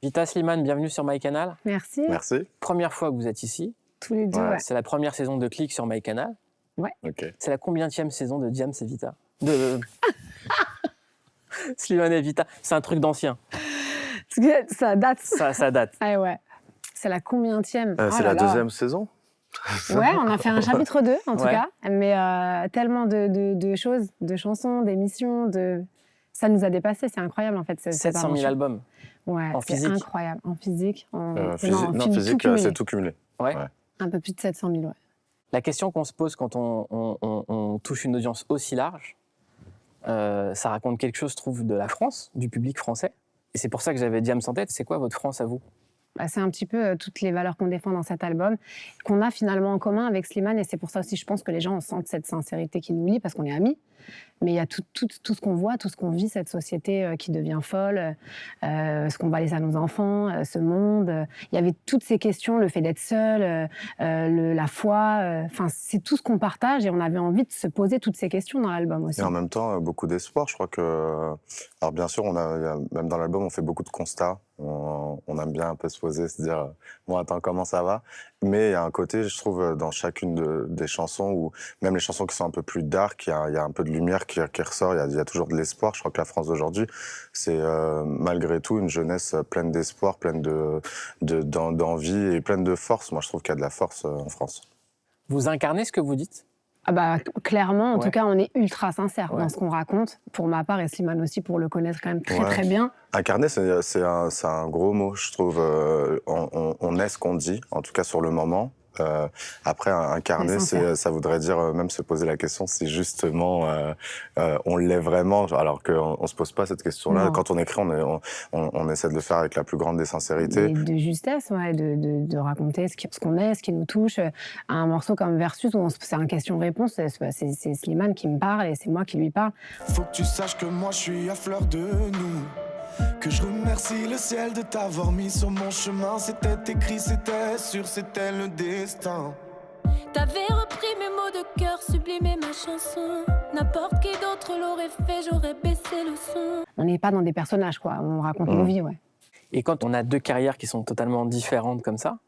Vita, Slimane, bienvenue sur MyCanal. Merci. Merci. Première fois que vous êtes ici. Tous les deux, Ouais. ouais. C'est la première saison de Click sur MyCanal. Ok. C'est la combienième saison de Diams et Vita Slimane et Vita. C'est un truc d'ancien. Ça date. Ça date. Ah ouais. C'est la combienième? C'est la deuxième saison. Ouais, on a fait un chapitre 2 en tout Ouais. cas. Mais tellement de choses, de chansons, d'émissions, ça nous a dépassé. C'est incroyable en fait. Cette 700 000 aventure. albums. Ouais, En c'est physique. incroyable. En physique. Non, film, physique, tout cumulé. c'est tout cumulé. Ouais. Ouais. Un peu plus de 700 000, ouais. La question qu'on se pose quand on touche une audience aussi large, ça raconte quelque chose, je trouve, de la France, du public français. Et c'est pour ça que j'avais Diams en tête. C'est quoi votre France à vous? C'est un petit peu toutes les valeurs qu'on défend dans cet album, qu'on a finalement en commun avec Slimane. Et c'est pour ça aussi, je pense que les gens sentent cette sincérité qui nous lie, parce qu'on est amis. Mais il y a tout ce qu'on voit, tout ce qu'on vit, cette société qui devient folle, ce qu'on va laisser à nos enfants, ce monde. Il y avait toutes ces questions, le fait d'être seul, la foi. Enfin, c'est tout ce qu'on partage et on avait envie de se poser toutes ces questions dans l'album aussi. Et en même temps, beaucoup d'espoir. Je crois que. Alors, bien sûr, même dans l'album, on fait beaucoup de constats. On aime bien un peu se poser, se dire bon, attends, comment ça va? Mais il y a un côté, je trouve, dans chacune des chansons, ou même les chansons qui sont un peu plus dark, il y a un peu de lumière qui ressort. Il y a toujours de l'espoir. Je crois que la France d'aujourd'hui, c'est malgré tout une jeunesse pleine d'espoir, pleine d'envie et pleine de force. Moi, je trouve qu'il y a de la force en France. Vous incarnez ce que vous dites? Ah bah, clairement, en Ouais. tout cas, on est ultra sincère Ouais. dans ce qu'on raconte. Pour ma part, et Slimane aussi, pour le connaître quand même très Ouais. très bien. Incarner, c'est un gros mot, je trouve. On est ce qu'on dit, en tout cas sur le moment. Après, incarner, ça voudrait dire même se poser la question si justement on l'est vraiment, alors qu'on ne se pose pas cette question-là. Non. Quand on écrit, on essaie de le faire avec la plus grande des sincérités. Et de justesse, ouais, de raconter ce qu'on est, ce qui nous touche. Un morceau comme Versus, où c'est un question-réponse, c'est Slimane qui me parle et c'est moi qui lui parle. Faut que tu saches que moi je suis à fleur de nous. Que je remercie le ciel de t'avoir mis sur mon chemin. C'était écrit, c'était sûr, c'était le destin. T'avais repris mes mots de cœur, sublimé ma chanson. N'importe qui d'autre l'aurait fait, j'aurais baissé le son. On n'est pas dans des personnages, quoi. On raconte nos vies, ouais. Et quand on a deux carrières qui sont totalement différentes comme ça,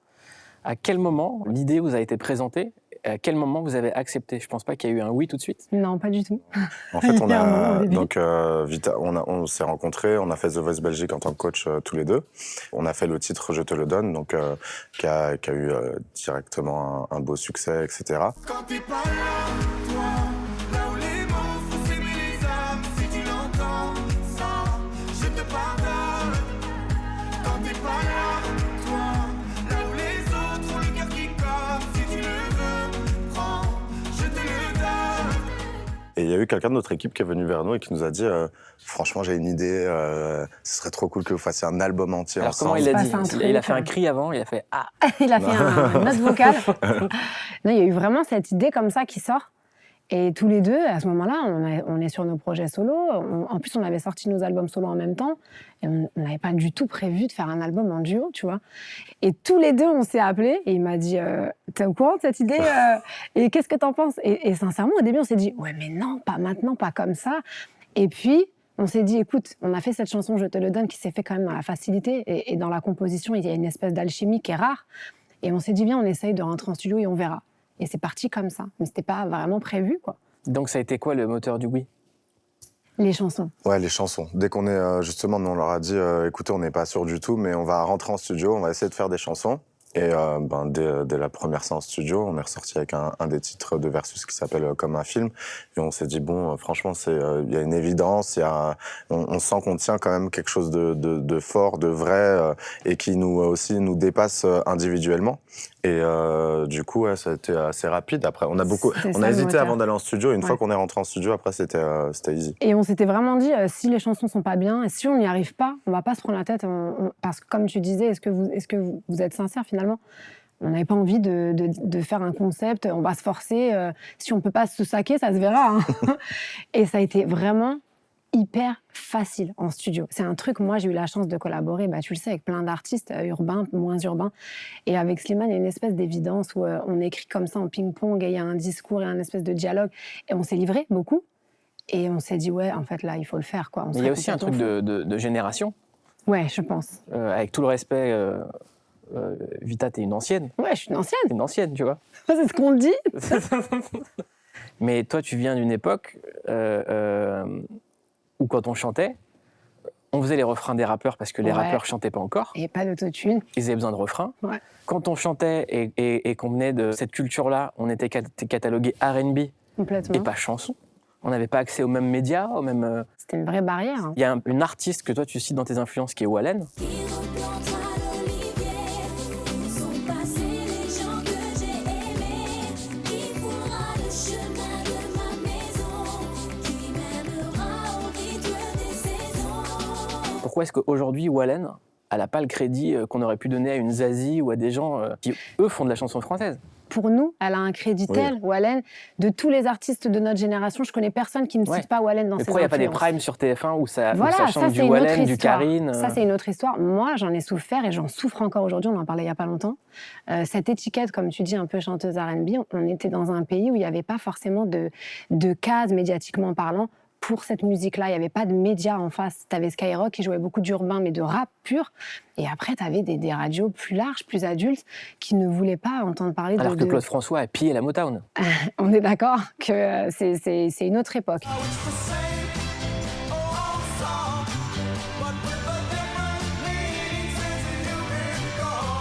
à quel moment l'idée vous a été présentée? À quel moment vous avez accepté? Je pense pas qu'il y a eu un oui tout de suite. Non, pas du tout. En fait, Il y a un moment au début. donc Vita, on s'est rencontrés, on a fait The Voice Belgique en tant que coach tous les deux. On a fait le titre Je te le donne, donc qui a eu directement un beau succès, etc. Quand t'es pas là, toi, là où les mots font s'aimer les âmes, si tu l'entends, ça, je te pardonne. Quand t'es pas là, toi, là où les autres ont le cœur qui colle, si tu le veux, prends, je te le donne. Et il y a eu quelqu'un de notre équipe qui est venu vers nous et qui nous a dit franchement, j'ai une idée, ce serait trop cool que vous fassiez un album entier Alors comment ensemble. il a passe dit? un Il a truc, fait un cri avant, il a fait ah. Il a fait une note vocale. Non, il y a eu vraiment cette idée comme ça qui sort. Et tous les deux, à ce moment-là, on est sur nos projets solo. En plus, on avait sorti nos albums solo en même temps. Et on n'avait pas du tout prévu de faire un album en duo, tu vois. Et tous les deux, on s'est appelés. Et il m'a dit, t'es au courant de cette idée et qu'est-ce que t'en penses? Et sincèrement, au début, on s'est dit, ouais, mais non, pas maintenant, pas comme ça. Et puis, on s'est dit, écoute, on a fait cette chanson Je te le donne qui s'est fait quand même dans la facilité. Et dans la composition, il y a une espèce d'alchimie qui est rare. Et on s'est dit, viens, on essaye de rentrer en studio et on verra. Et c'est parti comme ça. Mais c'était pas vraiment prévu, quoi. Donc ça a été quoi le moteur du oui? Les chansons. Ouais, les chansons. Dès qu'on est, justement, on leur a dit, écoutez, on n'est pas sûr du tout, mais on va rentrer en studio, on va essayer de faire des chansons. Et dès la première séance studio, on est ressorti avec un des titres de Versus qui s'appelle Comme un film. Et on s'est dit, bon, franchement, il y a une évidence, on sent qu'on tient quand même quelque chose de fort, de vrai, et qui nous dépasse individuellement. Et du coup, ouais, ça a été assez rapide. Après, on a hésité moteur. avant d'aller en studio. Et une Ouais. fois qu'on est rentré en studio, après, c'était easy. Et on s'était vraiment dit, si les chansons sont pas bien, et si on n'y arrive pas, on va pas se prendre la tête. Parce que comme tu disais, est-ce que vous êtes sincère finalement? On n'avait pas envie de faire un concept, on va se forcer. Si on peut pas se saquer, ça se verra. Hein. Et ça a été vraiment hyper facile en studio. C'est un truc, moi j'ai eu la chance de collaborer, tu le sais, avec plein d'artistes, urbains, moins urbains. Et avec Slimane, il y a une espèce d'évidence où on écrit comme ça en ping-pong et il y a un discours et un espèce de dialogue. Et on s'est livré beaucoup. Et on s'est dit, ouais, en fait là, il faut le faire, quoi. Mais il y a aussi un truc de génération. Ouais, je pense. Avec tout le respect, Vita, t'es une ancienne. Ouais, je suis une ancienne. T'es une ancienne, tu vois. C'est ce qu'on dit. Mais toi, tu viens d'une époque où quand on chantait, on faisait les refrains des rappeurs parce que les Ouais. rappeurs chantaient pas encore. Et pas d'autotune. Ils avaient besoin de refrains. Ouais. Quand on chantait et qu'on venait de cette culture-là, on était catalogué R&B Complètement. et pas chanson. On n'avait pas accès aux mêmes médias, aux mêmes. C'était une vraie barrière. Hein. Il y a une artiste que toi tu cites dans tes influences qui est Wallen. Qui replantera l'olivier, sont passés les gens que j'ai aimés, qui foulera le chemin de ma maison, qui m'aimera au rythme des saisons. Pourquoi est-ce qu'aujourd'hui Wallen, elle n'a pas le crédit qu'on aurait pu donner à une Zazie ou à des gens qui eux font de la chanson française? Pour nous, elle a un crédit tel, Wallen. De tous les artistes de notre génération, je connais personne qui ne Ouais. cite pas Wallen dans Mais ses pourquoi il n'y a pas des influences. primes sur TF1 où ça Voilà, chante ça du c'est une autre Wallen, du histoire. Karine Ça c'est une autre histoire. Moi, j'en ai souffert et j'en souffre encore aujourd'hui. On en parlait il y a pas longtemps. Cette étiquette, comme tu dis, un peu chanteuse R&B, on était dans un pays où il n'y avait pas forcément de cases médiatiquement parlant pour cette musique-là. Il n'y avait pas de médias en face. Tu avais Skyrock qui jouait beaucoup d'urbain, mais de rap pur. Et après, tu avais des radios plus larges, plus adultes, qui ne voulaient pas entendre parler Alors que Claude François a pillé la Motown. On est d'accord que c'est une autre époque.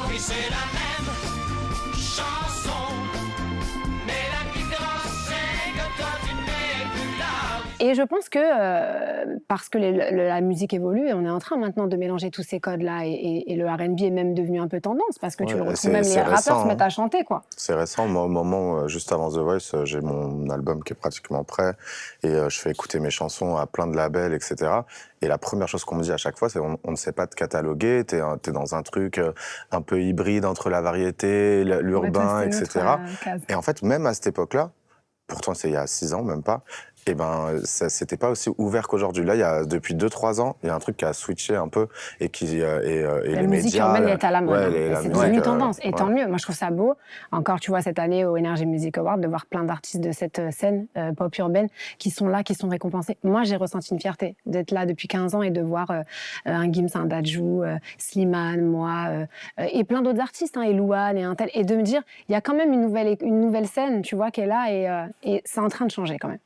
Oui, c'est la même chanson, mais la différence c'est que toi tu n'es plus là. Et je pense que parce que la musique évolue, et on est en train maintenant de mélanger tous ces codes-là, et le R&B est même devenu un peu tendance, parce que tu le Ouais, retrouves même, les c'est rappeurs récent, se mettent à chanter, quoi. C'est récent, moi au moment, juste avant The Voice, j'ai mon album qui est pratiquement prêt et je fais écouter mes chansons à plein de labels, etc. Et la première chose qu'on me dit à chaque fois, c'est on ne sait pas te cataloguer, t'es dans un truc un peu hybride entre la variété, l'urbain, Ouais, toi, c'est etc. une autre, case. Et en fait, même à cette époque-là, pourtant c'est il y a 6 ans, même pas, et ben c'était pas aussi ouvert qu'aujourd'hui. Là, depuis 2-3 ans, il y a un truc qui a switché un peu et qui et La les musique médias, urbaine est à la mode. ouais, Hein. la C'est musique, devenu tendance. Et ouais. tant mieux. Moi, je trouve ça beau. Encore, tu vois, cette année au Energy Music Award, de voir plein d'artistes de cette scène pop urbaine qui sont là, qui sont récompensés. Moi, j'ai ressenti une fierté d'être là depuis 15 ans et de voir un Gims, un Dadju, Slimane, moi, et plein d'autres artistes, hein, et Louane, et un tel. Et de me dire, il y a quand même une nouvelle scène, tu vois, qui est là, et c'est en train de changer quand même.